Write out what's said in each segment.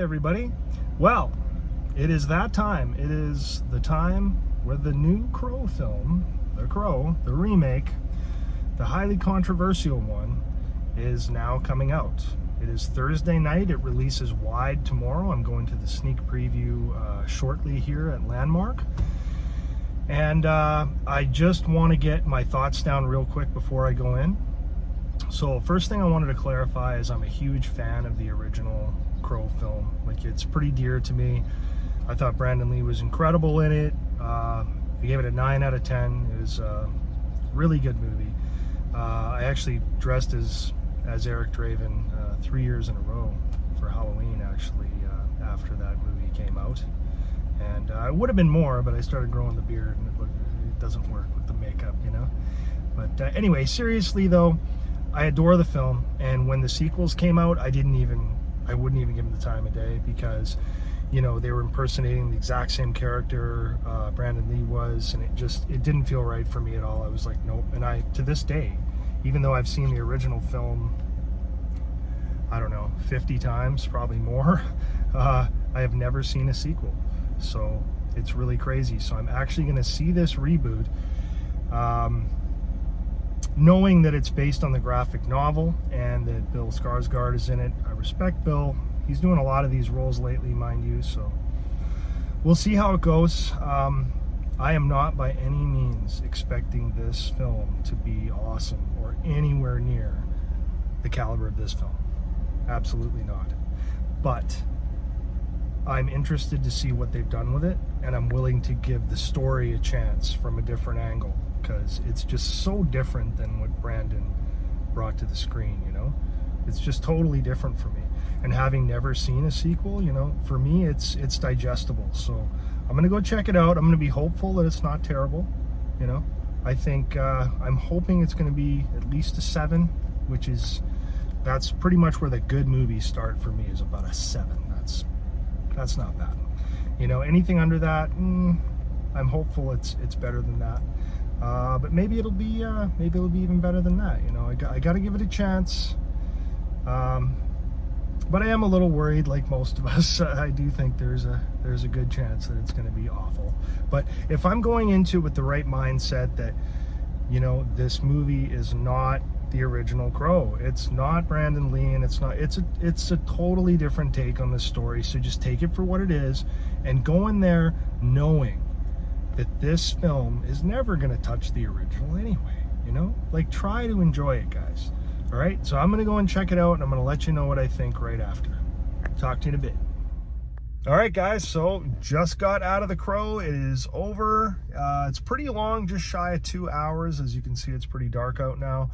everybody. Well, it is that time. It is the time where the new Crow film, The Crow, the remake, the highly controversial one, is now coming out. It is Thursday night. It releases wide tomorrow. I'm going to the sneak preview shortly here at Landmark. And I just want to get my thoughts down real quick before I go in. So first thing I wanted to clarify is I'm a huge fan of the original Crow film. Like, it's pretty dear to me. I thought Brandon Lee was incredible in it. I gave it a 9 out of 10. It was a really good movie. I actually dressed as Eric Draven 3 years in a row for Halloween, actually, after that movie came out. And it would have been more, but I started growing the beard and it doesn't work with the makeup, you know. But anyway, seriously though, I adore the film, and when the sequels came out, I wouldn't even give them the time of day, because, you know, they were impersonating the exact same character Brandon Lee was, and it didn't feel right for me at all. I was like, nope. And to this day, even though I've seen the original film, I don't know, 50 times, probably more, I have never seen a sequel. So it's really crazy. So I'm actually going to see this reboot, knowing that it's based on the graphic novel and that Bill Skarsgård is in it. I respect Bill. He's doing a lot of these roles lately, mind you, so we'll see how it goes. I am not by any means expecting this film to be awesome or anywhere near the caliber of this film. Absolutely not. But I'm interested to see what they've done with it, and I'm willing to give the story a chance from a different angle, because it's just so different than what Brandon brought to the screen, you know? It's just totally different for me. And having never seen a sequel, you know, for me, it's digestible. So I'm going to go check it out. I'm going to be hopeful that it's not terrible, you know? I think, I'm hoping it's going to be at least a 7, that's pretty much where the good movies start for me, is about a 7. That's not bad. You know, anything under that, I'm hopeful it's better than that. But maybe it'll be even better than that. You know, I got to give it a chance. But I am a little worried, like most of us. I do think there's a good chance that it's going to be awful. But if I'm going into it with the right mindset that, you know, this movie is not the original Crow, it's not Brandon Lee, and it's a totally different take on the story. So just take it for what it is, and go in there knowing that this film is never going to touch the original anyway. You know, like, try to enjoy it, guys. All right, so I'm going to go and check it out, and I'm going to let you know what I think right after. Talk to you in a bit. All right, guys, so just got out of The Crow. It is over. It's pretty long, just shy of 2 hours. As you can see, it's pretty dark out now.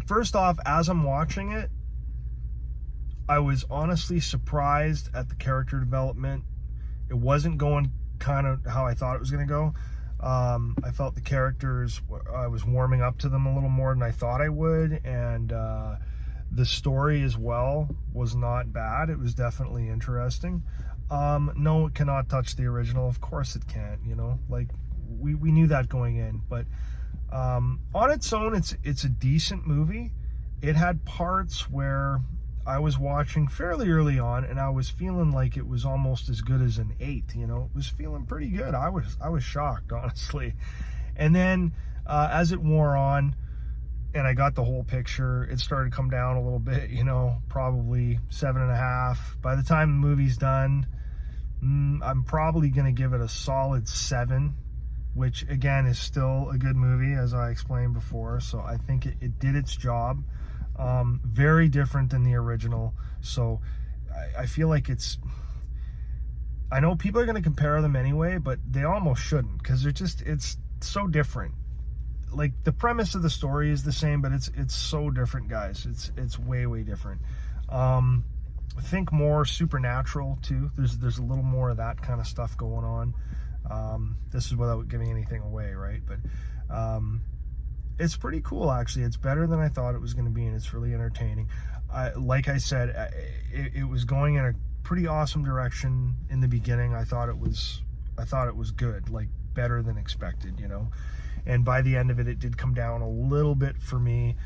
First off, as I'm watching it, I was honestly surprised at the character development. It wasn't going kind of how I thought it was going to go. I felt the characters, I was warming up to them a little more than I thought I would, and the story as well was not bad. It was definitely interesting. No, it cannot touch the original. Of course it can't, you know, like, we knew that going in. But on its own, it's a decent movie. It had parts where I was watching fairly early on, and I was feeling like it was almost as good as an 8. You know, it was feeling pretty good. I was shocked, honestly. And then as it wore on, and I got the whole picture, it started to come down a little bit. You know, probably 7.5. By the time the movie's done, I'm probably going to give it a solid 7, which again is still a good movie, as I explained before. So I think it did its job. Very different than the original. So I feel like I know people are going to compare them anyway, but they almost shouldn't, because it's so different. Like, the premise of the story is the same, but it's so different, guys. It's way different. Think more supernatural too. There's a little more of that kind of stuff going on. This is without giving anything away, right? But it's pretty cool, actually. It's better than I thought it was going to be, and it's really entertaining. Like I said, it was going in a pretty awesome direction in the beginning. I thought it was good, like, better than expected, you know. And by the end of it, it did come down a little bit for me.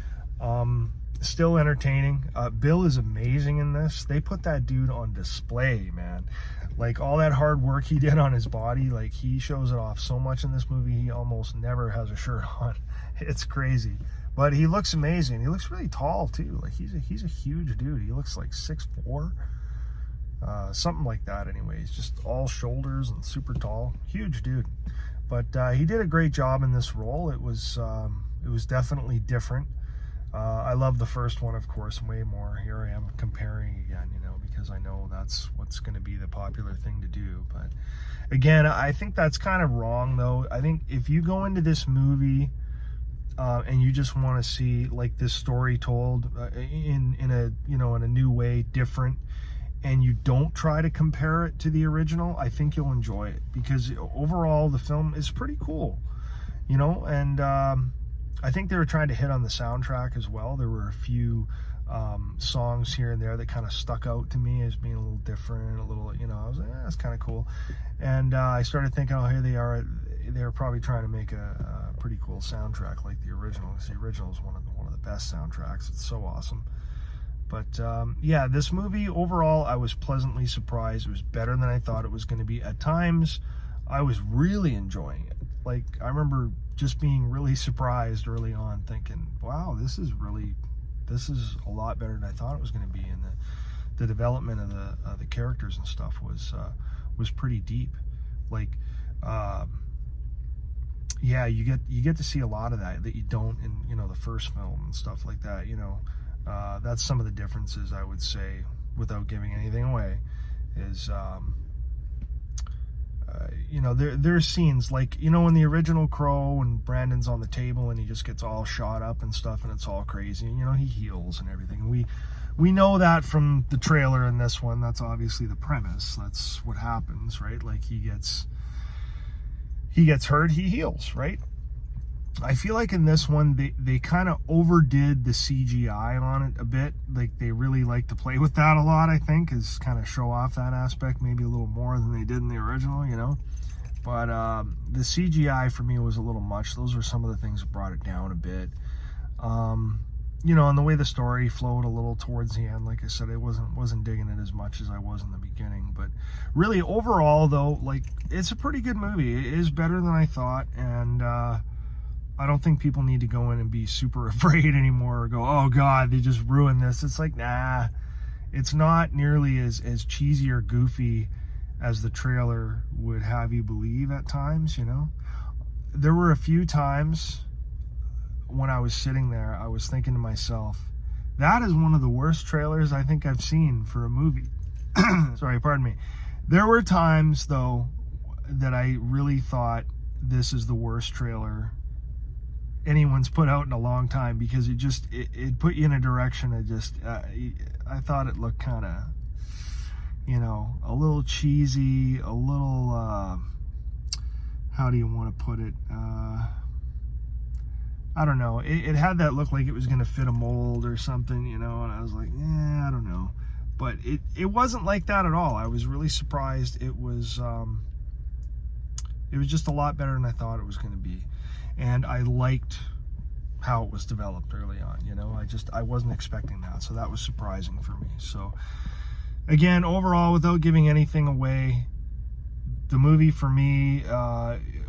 still entertaining. Bill is amazing in this. They put that dude on display, man. Like, all that hard work he did on his body, like, he shows it off so much in this movie. He almost never has a shirt on. It's crazy. But he looks amazing. He looks really tall too. Like, he's a huge dude. He looks like 6'4", something like that. Anyways, just all shoulders and super tall, huge dude. But he did a great job in this role. It was definitely different. I love the first one, of course, way more. Here I am comparing again, you know, because I know that's what's going to be the popular thing to do. But again, I think that's kind of wrong, though. I think if you go into this movie and you just want to see like this story told in a new way, different, and you don't try to compare it to the original, I think you'll enjoy it, because overall the film is pretty cool, you know. And I think they were trying to hit on the soundtrack as well. There were a few songs here and there that kind of stuck out to me as being a little different, a little, you know, I was like, that's kind of cool. And I started thinking, oh, here they are. They were probably trying to make a pretty cool soundtrack like the original, because the original is one of the best soundtracks. It's so awesome. But yeah, this movie overall, I was pleasantly surprised. It was better than I thought it was going to be. At times, I was really enjoying it. Like, I remember just being really surprised early on, thinking, wow, this is a lot better than I thought it was going to be. And the development of the characters and stuff was pretty deep. Like, yeah, you get to see a lot of that you don't in, you know, the first film and stuff like that, you know. That's some of the differences, I would say, without giving anything away, is you know, there's scenes like, you know, in the original Crow, when Brandon's on the table and he just gets all shot up and stuff and it's all crazy, and, you know, he heals and everything. We know that from the trailer in this one. That's obviously the premise. That's what happens, right? Like, he gets hurt, he heals, right? I feel like in this one, they kind of overdid the CGI on it a bit. Like, they really like to play with that a lot, I think, is kind of show off that aspect maybe a little more than they did in the original, you know. But the CGI for me was a little much. Those were some of the things that brought it down a bit. You know, and the way the story flowed a little towards the end, like I said, I wasn't digging it as much as I was in the beginning. But really, overall, though, like, it's a pretty good movie. It is better than I thought, and I don't think people need to go in and be super afraid anymore, or go, oh God, they just ruined this. It's like, nah, it's not nearly as cheesy or goofy as the trailer would have you believe at times, you know. There were a few times when I was sitting there, I was thinking to myself, that is one of the worst trailers I think I've seen for a movie. Sorry, pardon me. There were times, though, that I really thought this is the worst trailer anyone's put out in a long time, because it put you in a direction of just I thought it looked kind of, you know, a little cheesy, a little how do you want to put it, I don't know, it had that look like it was going to fit a mold or something, you know, and I was like, I don't know. But it wasn't like that at all. I was really surprised. It was just a lot better than I thought it was going to be. And I liked how it was developed early on, you know. I wasn't expecting that, so that was surprising for me. So again, overall, without giving anything away, the movie for me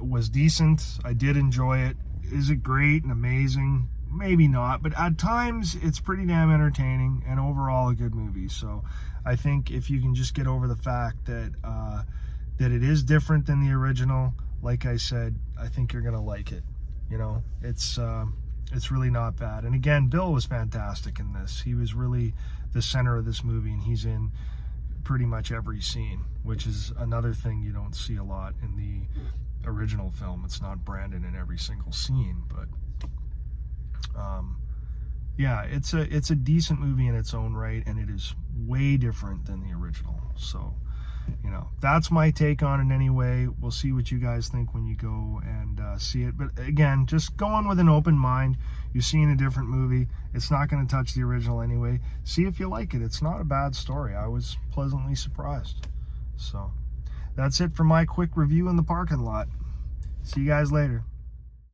was decent. I did enjoy it. Is it great and amazing? Maybe not, but at times it's pretty damn entertaining, and overall a good movie. So I think if you can just get over the fact that that it is different than the original, like I said, I think you're gonna like it. You know, it's really not bad. And again, Bill was fantastic in this. He was really the center of this movie, and he's in pretty much every scene, which is another thing you don't see a lot in the original film. It's not Brandon in every single scene, but yeah, it's a decent movie in its own right, and it is way different than the original. So, you know, that's my take on it anyway. We'll see what you guys think when you go and see it. But again, just go on with an open mind. You're seeing a different movie. It's not going to touch the original anyway. See if you like it. It's not a bad story. I was pleasantly surprised. So that's it for my quick review in the parking lot. See you guys later.